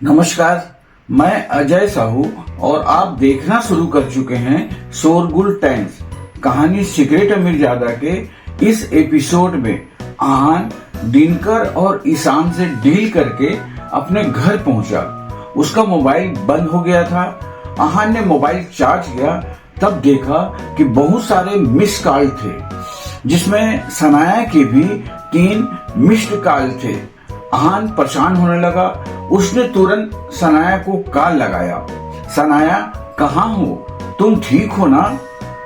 नमस्कार, मैं अजय साहू और आप देखना शुरू कर चुके हैं शोरगुल टाइम्स। कहानी सीक्रेट अमीरजादा के इस एपिसोड में आहान दिनकर और ईशान से डील करके अपने घर पहुंचा। उसका मोबाइल बंद हो गया था। आहान ने मोबाइल चार्ज किया, तब देखा कि बहुत सारे मिस कॉल थे, जिसमें सनाया के भी 3 मिस्ड कॉल थे। आहान परेशान होने लगा। उसने तुरंत सनाया को कॉल लगाया। सनाया, कहाँ हो? तुम ठीक हो ना?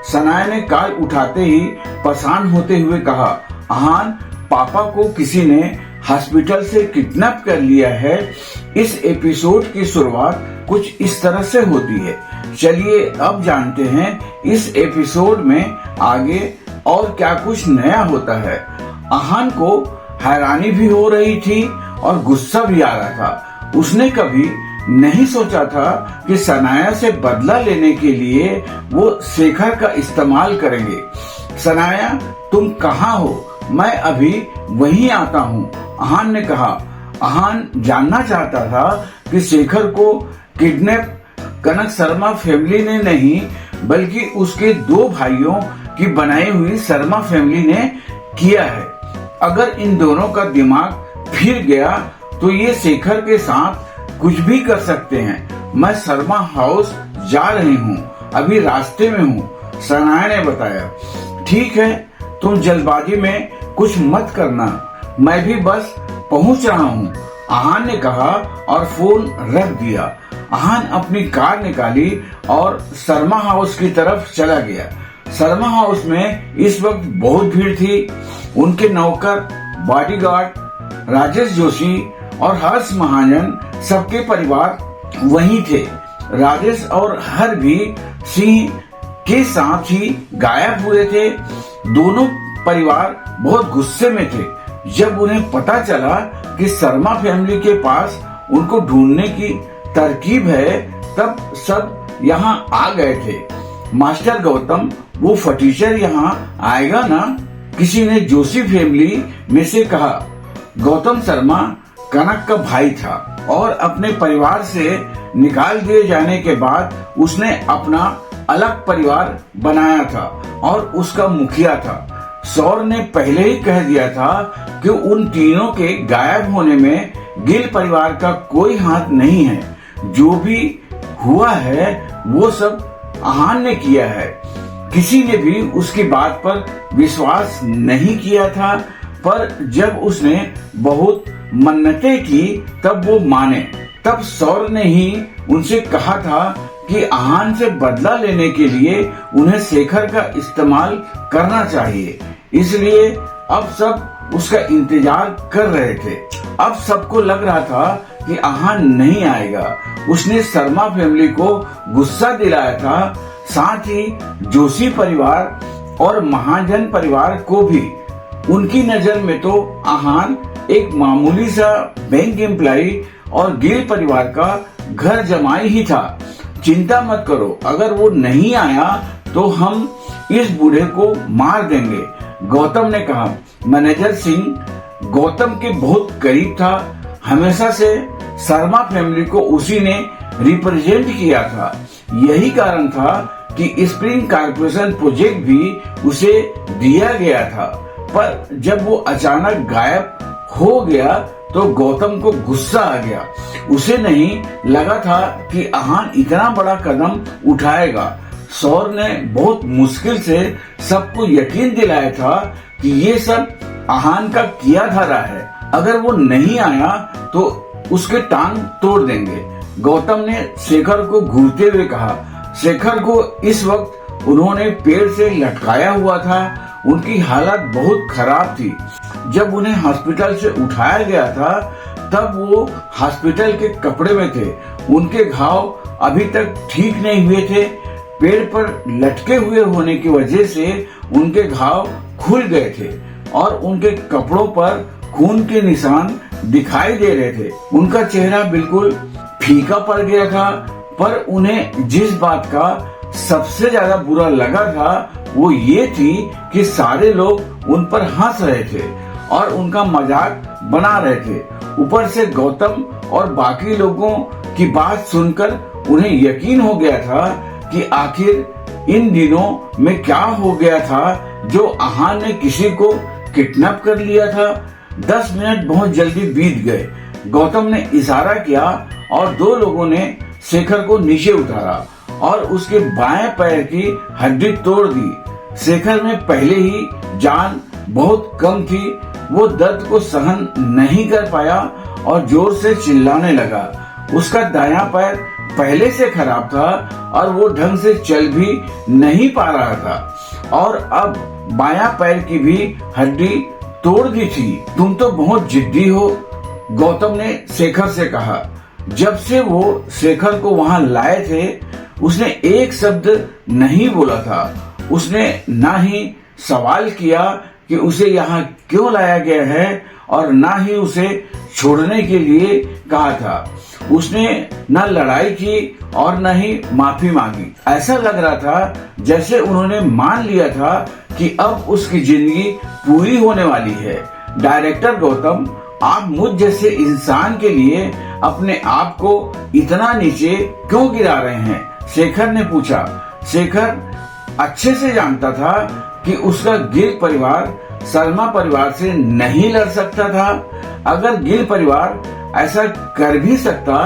सनाया ने कॉल उठाते ही परेशान होते हुए कहा, आहान, पापा को किसी ने हॉस्पिटल से किडनैप कर लिया है। इस एपिसोड की शुरुआत कुछ इस तरह से होती है। चलिए अब जानते हैं इस एपिसोड में आगे और क्या कुछ नया होता है। आहान को हैरानी भी हो रही थी और गुस्सा भी आ रहा था। उसने कभी नहीं सोचा था कि सनाया से बदला लेने के लिए वो शेखर का इस्तेमाल करेंगे। सनाया, तुम कहाँ हो? मैं अभी वहीं आता हूँ, आहान ने कहा। आहान जानना चाहता था कि शेखर को किडनैप कनक शर्मा फैमिली ने नहीं, बल्कि उसके 2 भाइयों की बनाई हुई शर्मा फैमिली ने किया है। अगर इन दोनों का दिमाग फिर गया तो ये शेखर के साथ कुछ भी कर सकते हैं। मैं शर्मा हाउस जा रही हूँ, अभी रास्ते में हूँ, सनाया ने बताया। ठीक है, तुम जल्दबाजी में कुछ मत करना, मैं भी बस पहुँच रहा हूँ, आहान ने कहा और फोन रख दिया। आहान अपनी कार निकाली और शर्मा हाउस की तरफ चला गया। शर्मा हाउस में इस वक्त बहुत भीड़ थी। उनके नौकर, बॉडीगार्ड, राजेश जोशी और हर्ष महाजन, सबके परिवार वहीं थे। राजेश और हर भी सिंह के साथ ही गायब हुए थे। दोनों परिवार बहुत गुस्से में थे। जब उन्हें पता चला कि शर्मा फैमिली के पास उनको ढूंढने की तरकीब है, तब सब यहाँ आ गए थे। मास्टर गौतम, वो फटीचर यहाँ आएगा ना? किसी ने जोशी फैमिली में से कहा। गौतम शर्मा कनक का भाई था और अपने परिवार से निकाल दिए जाने के बाद उसने अपना अलग परिवार बनाया था और उसका मुखिया था। सौर ने पहले ही कह दिया था कि उन तीनों के गायब होने में गिल परिवार का कोई हाथ नहीं है। जो भी हुआ है वो सब आहान ने किया है। किसी ने भी उसकी बात पर विश्वास नहीं किया था, पर जब उसने बहुत मन्नतें की तब वो माने। तब सौर ने ही उनसे कहा था कि आहान से बदला लेने के लिए उन्हें शेखर का इस्तेमाल करना चाहिए। इसलिए अब सब उसका इंतजार कर रहे थे। अब सबको लग रहा था कि आहान नहीं आएगा। उसने शर्मा फैमिली को गुस्सा दिलाया था, साथ ही जोशी परिवार और महाजन परिवार को भी। उनकी नजर में तो आहान एक मामूली सा बैंक एम्प्लॉई और गिल परिवार का घर जमाई ही था। चिंता मत करो, अगर वो नहीं आया तो हम इस बूढ़े को मार देंगे, गौतम ने कहा। मैनेजर सिंह गौतम के बहुत करीब था। हमेशा से शर्मा फैमिली को उसी ने रिप्रेजेंट किया था। यही कारण था कि स्प्रिंग कारपोरेशन प्रोजेक्ट भी उसे दिया गया था। पर जब वो अचानक गायब हो गया तो गौतम को गुस्सा आ गया। उसे नहीं लगा था कि आहान इतना बड़ा कदम उठाएगा। सौर ने बहुत मुश्किल से सबको यकीन दिलाया था कि ये सब आहान का किया धरा है। अगर वो नहीं आया तो उसके टांग तोड़ देंगे, गौतम ने शेखर को घूरते हुए कहा। शेखर को इस वक्त उन्होंने पेड़ से लटकाया हुआ था। उनकी हालत बहुत खराब थी। जब उन्हें हॉस्पिटल से उठाया गया था तब वो हॉस्पिटल के कपड़े में थे। उनके घाव अभी तक ठीक नहीं हुए थे। पेड़ पर लटके हुए होने की वजह से उनके घाव खुल गए थे और उनके कपड़ों पर खून के निशान दिखाई दे रहे थे। उनका चेहरा बिल्कुल फीका पड़ गया था। पर उन्हें जिस बात का सबसे ज्यादा बुरा लगा था वो ये थी कि सारे लोग उन पर हंस रहे थे और उनका मजाक बना रहे थे। ऊपर से गौतम और बाकी लोगों की बात सुनकर उन्हें यकीन हो गया था कि आखिर इन दिनों में क्या हो गया था जो आहान ने किसी को किडनैप कर लिया था। 10 मिनट बहुत जल्दी बीत गए। गौतम ने इशारा किया और 2 लोगों ने शेखर को नीचे उतारा और उसके बाएं पैर की हड्डी तोड़ दी। शेखर में पहले ही जान बहुत कम थी। वो दर्द को सहन नहीं कर पाया और जोर से चिल्लाने लगा। उसका दायां पैर पहले से खराब था और वो ढंग से चल भी नहीं पा रहा था और अब बायां पैर की भी हड्डी तोड़ दी थी। तुम तो बहुत जिद्दी हो, गौतम ने शेखर से कहा। जब से वो शेखर को वहां लाए थे उसने एक शब्द नहीं बोला था। उसने ना ही सवाल किया कि उसे यहाँ क्यों लाया गया है और ना ही उसे छोड़ने के लिए कहा था। उसने न लड़ाई की और न ही माफी मांगी। ऐसा लग रहा था जैसे उन्होंने मान लिया था कि अब उसकी जिंदगी पूरी होने वाली है। डायरेक्टर गौतम, आप मुझ जैसे इंसान के लिए अपने आप को इतना नीचे क्यों गिरा रहे हैं? शेखर ने पूछा। शेखर अच्छे से जानता था कि उसका गिल परिवार शर्मा परिवार से नहीं लड़ सकता था। अगर गिल परिवार ऐसा कर भी सकता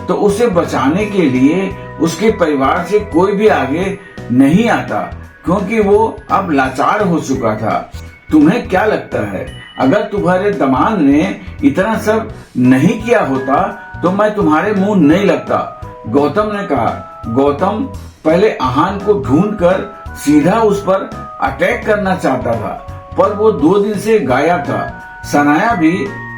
तो उसे बचाने के लिए उसके परिवार से कोई भी आगे नहीं आता, क्योंकि वो अब लाचार हो चुका था। तुम्हें क्या लगता है, अगर तुम्हारे दामाद ने इतना सब नहीं किया होता तो मैं तुम्हारे मुंह नहीं लगता, गौतम ने कहा। गौतम पहले आहान को ढूंढकर सीधा उस पर अटैक करना चाहता था, पर वो 2 दिन से गायब था। सनाया भी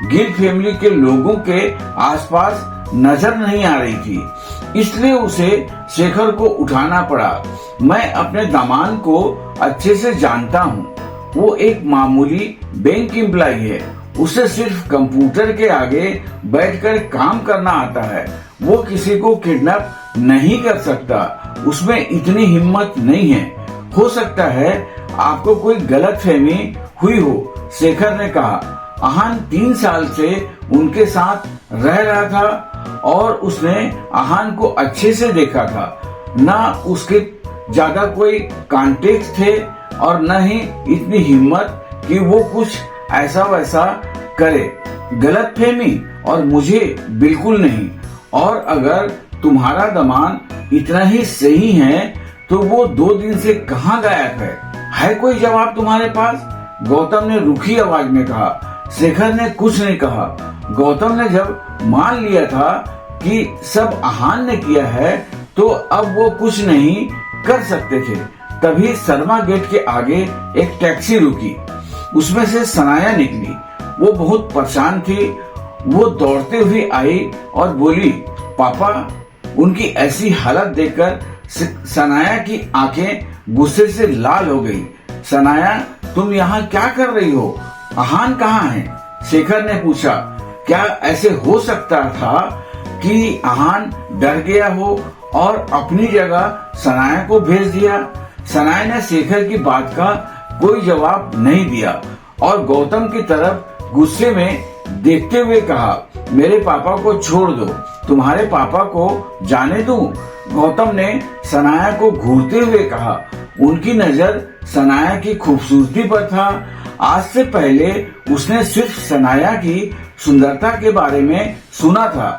गिल फैमिली के लोगों के आसपास नजर नहीं आ रही थी, इसलिए उसे शेखर को उठाना पड़ा। मैं अपने दामाद को अच्छे से जानता हूँ। वो एक मामूली बैंक एम्प्लॉय है। उसे सिर्फ कंप्यूटर के आगे बैठकर काम करना आता है। वो किसी को किडनैप नहीं कर सकता। उसमें इतनी हिम्मत नहीं है। हो सकता है आपको कोई गलतफहमी हुई हो, शेखर ने कहा। आहान 3 साल से उनके साथ रह रहा था और उसने आहान को अच्छे से देखा था। न उसके ज्यादा कोई कॉन्टेक्ट थे और न ही इतनी हिम्मत कि वो कुछ ऐसा वैसा करे। गलतफहमी और मुझे बिल्कुल नहीं। और अगर तुम्हारा दामाद इतना ही सही है तो वो 2 दिन से कहाँ गायब है कोई जवाब तुम्हारे पास? गौतम ने रुखी आवाज में कहा। शेखर ने कुछ नहीं कहा। गौतम ने जब मान लिया था कि सब आहान ने किया है तो अब वो कुछ नहीं कर सकते थे। तभी शर्मा गेट के आगे एक टैक्सी रुकी। उसमें से सनाया निकली। वो बहुत परेशान थी। वो दौड़ते हुए आई और बोली, पापा। उनकी ऐसी हालत देखकर सनाया की आंखें गुस्से से लाल हो गई। सनाया, तुम यहाँ क्या कर रही हो? आहान कहाँ है? शेखर ने पूछा। क्या ऐसे हो सकता था कि आहान डर गया हो और अपनी जगह सनाया को भेज दिया? सनाया ने शेखर की बात का कोई जवाब नहीं दिया और गौतम की तरफ गुस्से में देखते हुए कहा, मेरे पापा को छोड़ दो। तुम्हारे पापा को जाने दूं? गौतम ने सनाया को घूरते हुए कहा। उनकी नजर सनाया की खूबसूरती पर था। आज से पहले उसने सिर्फ सनाया की सुंदरता के बारे में सुना था,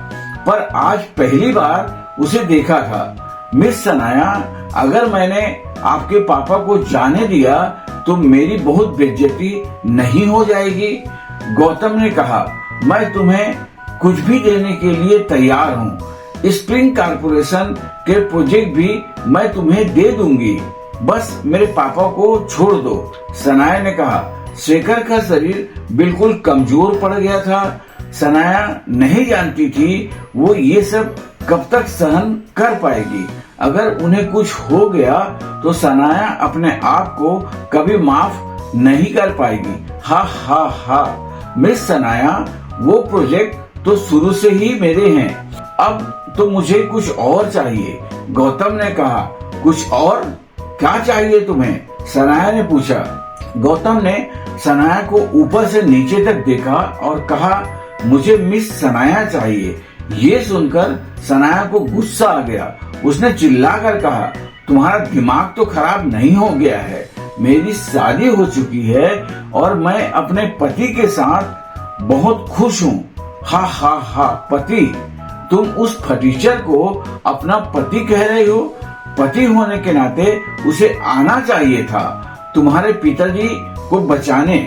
पर आज पहली बार उसे देखा था। मिस सनाया, अगर मैंने आपके पापा को जाने दिया तो मेरी बहुत बेइज्जती नहीं हो जाएगी? गौतम ने कहा, मैं तुम्हें कुछ भी देने के लिए तैयार हूँ। स्प्रिंग कॉर्पोरेशन के प्रोजेक्ट भी मैं तुम्हें दे दूंगी, बस मेरे पापा को छोड़ दो, सनाया ने कहा। शेखर का शरीर बिल्कुल कमजोर पड़ गया था। सनाया नहीं जानती थी वो ये सब कब तक सहन कर पाएगी। अगर उन्हें कुछ हो गया तो सनाया अपने आप को कभी माफ नहीं कर पाएगी। हा हा हा। मिस सनाया, वो प्रोजेक्ट तो शुरू से ही मेरे हैं। अब तो मुझे कुछ और चाहिए, गौतम ने कहा। कुछ और? क्या चाहिए तुम्हें? सनाया ने पूछा। गौतम ने सनाया को ऊपर से नीचे तक देखा और कहा, मुझे मिस सनाया चाहिए। ये सुनकर सनाया को गुस्सा आ गया। उसने चिल्लाकर कहा, तुम्हारा दिमाग तो खराब नहीं हो गया है? मेरी शादी हो चुकी है और मैं अपने पति के साथ बहुत खुश हूँ। हा हा हा, पति? तुम उस फटीचर को अपना पति कह रहे हो? पति होने के नाते उसे आना चाहिए था तुम्हारे पिताजी को बचाने,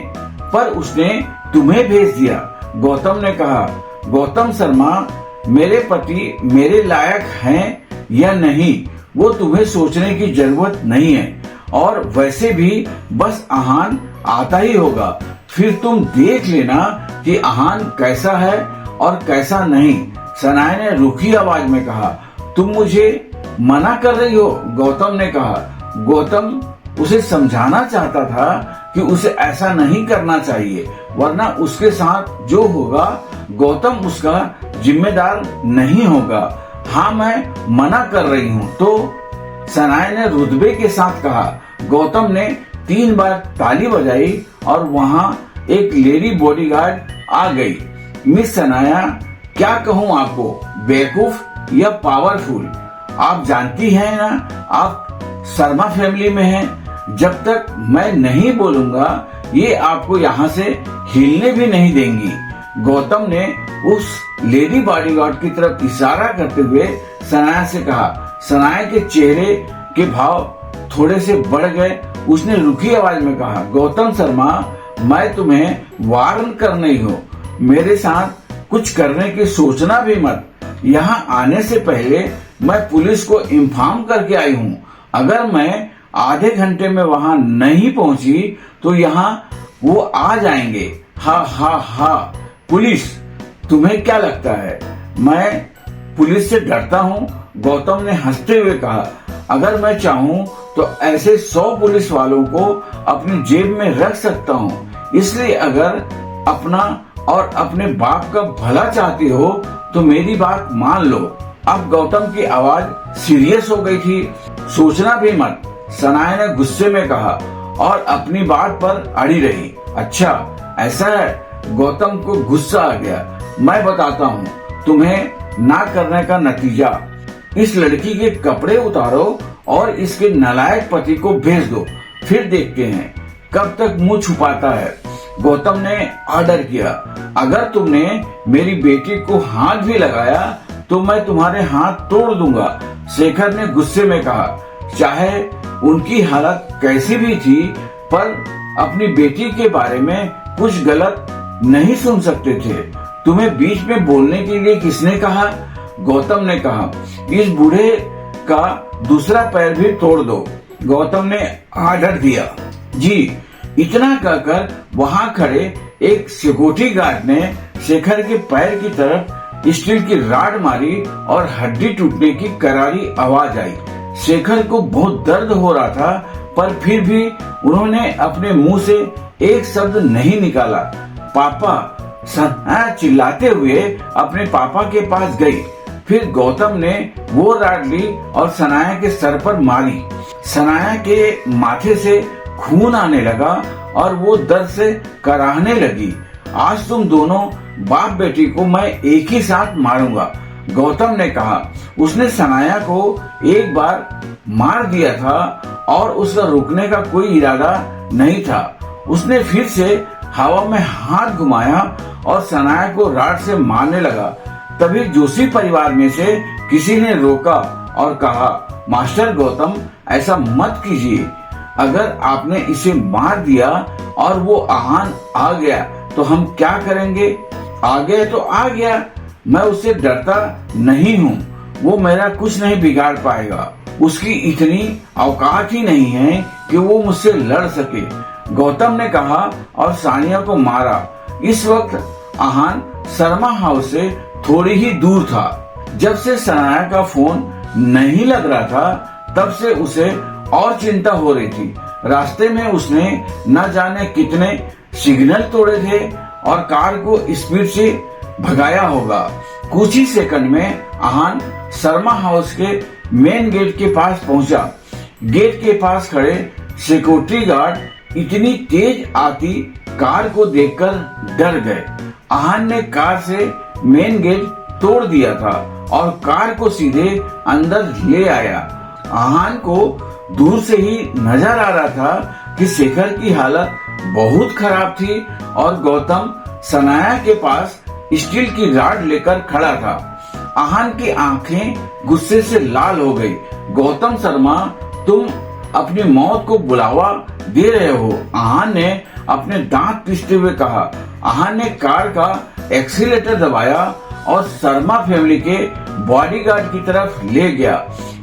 पर उसने तुम्हें भेज दिया। गौतम ने कहा, गौतम शर्मा, मेरे पति मेरे लायक हैं या नहीं वो तुम्हें सोचने की जरूरत नहीं है, और वैसे भी बस आहान आता ही होगा, फिर तुम देख लेना कि आहान कैसा है और कैसा नहीं। सनाया ने रूखी आवाज में कहा, तुम मुझे मना कर रही हो? गौतम ने कहा। गौतम उसे समझाना चाहता था कि उसे ऐसा नहीं करना चाहिए, वरना उसके साथ जो होगा गौतम उसका जिम्मेदार नहीं होगा। हाँ, मैं मना कर रही हूँ। तो सनाया ने रुतबे के साथ कहा। गौतम ने 3 बार ताली बजाई और वहाँ एक लेडी बॉडीगार्ड आ गई। मिस सनाया, क्या कहूँ आपको, बेवकूफ या पावरफुल? आप जानती हैं ना, आप शर्मा फैमिली में हैं। जब तक मैं नहीं बोलूंगा ये आपको यहाँ से हिलने भी नहीं देंगी। गौतम ने उस लेडी बॉडीगार्ड की तरफ इशारा करते हुए सनाया से कहा। सनाया के चेहरे के भाव थोड़े से बढ़ गए। उसने रुखी आवाज में कहा, गौतम शर्मा, मैं तुम्हें वार्न कर रही हूँ, मेरे साथ कुछ करने की सोचना भी मत। यहाँ आने से पहले मैं पुलिस को इन्फॉर्म करके आई हूँ। अगर मैं आधे घंटे में वहाँ नहीं पहुँची तो यहाँ वो आ जाएंगे। हा हा हा, पुलिस? तुम्हें क्या लगता है मैं पुलिस से डरता हूँ? गौतम ने हंसते हुए कहा, अगर मैं चाहूँ तो ऐसे 100 पुलिस वालों को अपनी जेब में रख सकता हूँ। इसलिए अगर अपना और अपने बाप का भला चाहते हो तो मेरी बात मान लो। अब गौतम की आवाज सीरियस हो गई थी। सोचना भी मत, सनाया ने गुस्से में कहा और अपनी बात पर अड़ी रही। अच्छा ऐसा है? गौतम को गुस्सा आ गया। मैं बताता हूँ तुम्हें ना करने का नतीजा। इस लड़की के कपड़े उतारो और इसके नालायक पति को भेज दो, फिर देखते हैं कब तक मुंह छुपाता है। गौतम ने ऑर्डर किया, अगर तुमने मेरी बेटी को हाथ भी लगाया तो मैं तुम्हारे हाथ तोड़ दूंगा। शेखर ने गुस्से में कहा, चाहे उनकी हालत कैसी भी थी, पर अपनी बेटी के बारे में कुछ गलत नहीं सुन सकते थे। तुम्हें बीच में बोलने के लिए किसने कहा? गौतम ने कहा, इस बूढ़े का दूसरा पैर भी तोड़ दो। गौतम ने ऑर्डर दिया। जी। इतना कहकर वहां खड़े एक सिक्योरिटी गार्ड ने शेखर के पैर की तरफ स्टील की राड मारी और हड्डी टूटने की करारी आवाज आई। शेखर को बहुत दर्द हो रहा था, पर फिर भी उन्होंने अपने मुंह से एक शब्द नहीं निकाला। पापा, सनाया चिल्लाते हुए अपने पापा के पास गई। फिर गौतम ने वो राड ली और सनाया के सर पर मारी। सनाया के माथे से खून आने लगा और वो दर्द से कराहने लगी। आज तुम दोनों बाप बेटी को मैं एक ही साथ मारूंगा, गौतम ने कहा। उसने सनाया को एक बार मार दिया था और उसका रुकने का कोई इरादा नहीं था। उसने फिर से हवा में हाथ घुमाया और सनाया को राड से मारने लगा। तभी जोशी परिवार में से किसी ने रोका और कहा, मास्टर गौतम, ऐसा मत कीजिए। अगर आपने इसे मार दिया और वो आहान आ गया तो हम क्या करेंगे? आ गया तो आ गया, मैं उससे डरता नहीं हूँ। वो मेरा कुछ नहीं बिगाड़ पाएगा। उसकी इतनी औकात ही नहीं है कि वो मुझसे लड़ सके, गौतम ने कहा और सानिया को मारा। इस वक्त आहान शर्मा हाउस से थोड़ी ही दूर था। जब से सनाया का फोन नहीं लग रहा था तब से उसे और चिंता हो रही थी। रास्ते में उसने न जाने कितने सिग्नल तोड़े थे और कार को स्पीड से भगाया होगा। कुछ ही सेकंड में आहान शर्मा हाउस के मेन गेट के पास पहुंचा। गेट के पास खड़े सिक्योरिटी गार्ड इतनी तेज आती कार को देखकर डर गए। आहान ने कार से मेन गेट तोड़ दिया था और कार को सीधे अंदर ले आया। आहान को दूर से ही नजर आ रहा था कि शेखर की हालत बहुत खराब थी और गौतम सनाया के पास स्टील की रॉड लेकर खड़ा था। आहान की आंखें गुस्से से लाल हो गई। गौतम शर्मा, तुम अपनी मौत को बुलावा दे रहे हो, आहान ने अपने दांत पीसते हुए कहा। आहान ने कार का एक्सीलेटर दबाया और शर्मा फैमिली के बॉडीगार्ड की तरफ ले गया।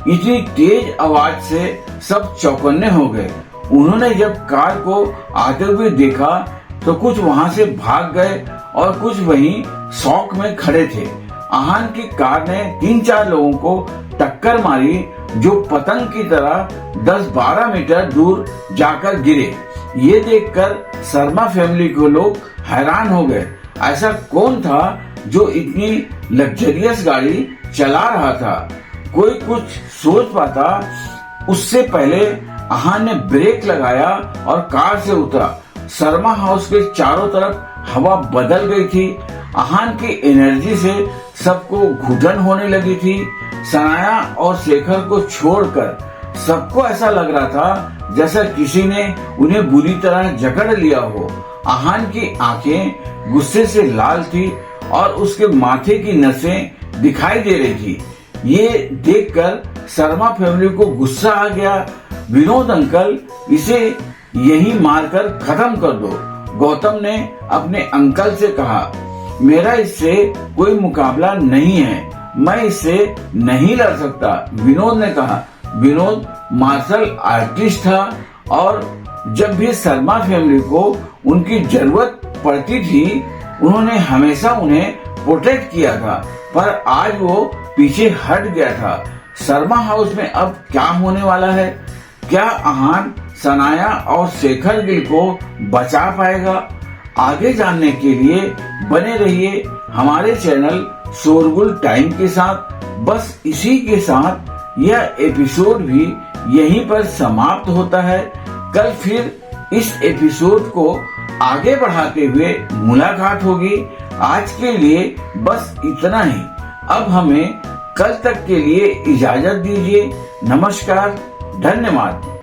इतनी तेज आवाज से सब चौकन्ने हो गए। उन्होंने जब कार को आते हुए देखा तो कुछ वहां से भाग गए और कुछ वहीं शॉक में खड़े थे। आहान की कार ने 3-4 लोगों को टक्कर मारी जो पतंग की तरह 10-12 मीटर दूर जाकर गिरे। ये देखकर शर्मा फैमिली को लोग हैरान हो गए। ऐसा कौन था जो इतनी लग्जरियस गाड़ी चला रहा था? कोई कुछ सोच पाता उससे पहले आहान ने ब्रेक लगाया और कार से उतरा। शर्मा हाउस के चारों तरफ हवा बदल गई थी। आहान की एनर्जी से सबको घुटन होने लगी थी। सनाया और शेखर को छोड़कर सबको ऐसा लग रहा था जैसा किसी ने उन्हें बुरी तरह जकड़ लिया हो। आहान की आंखें गुस्से से लाल थी और उसके माथे की नसें दिखाई दे रही थी। ये देखकर शर्मा फैमिली को गुस्सा आ गया। विनोद अंकल, इसे यही मारकर खत्म कर दो। गौतम ने अपने अंकल से कहा, मेरा इससे कोई मुकाबला नहीं है, मैं इससे नहीं लड़ सकता। विनोद ने कहा। विनोद मार्शल आर्टिस्ट था और जब भी शर्मा फैमिली को उनकी जरूरत पड़ती थी उन्होंने हमेशा उन्हें प्रोटेक्ट किया था, पर आज वो पीछे हट गया था। शर्मा हाउस में अब क्या होने वाला है? क्या आहान सनाया और शेखर गिल को बचा पाएगा? आगे जानने के लिए बने रहिए हमारे चैनल शोरगुल टाइम के साथ। बस इसी के साथ यह एपिसोड भी यहीं पर समाप्त होता है। कल फिर इस एपिसोड को आगे बढ़ाते हुए मुलाकात होगी। आज के लिए बस इतना ही। अब हमें कल तक के लिए इजाजत दीजिए। नमस्कार, धन्यवाद।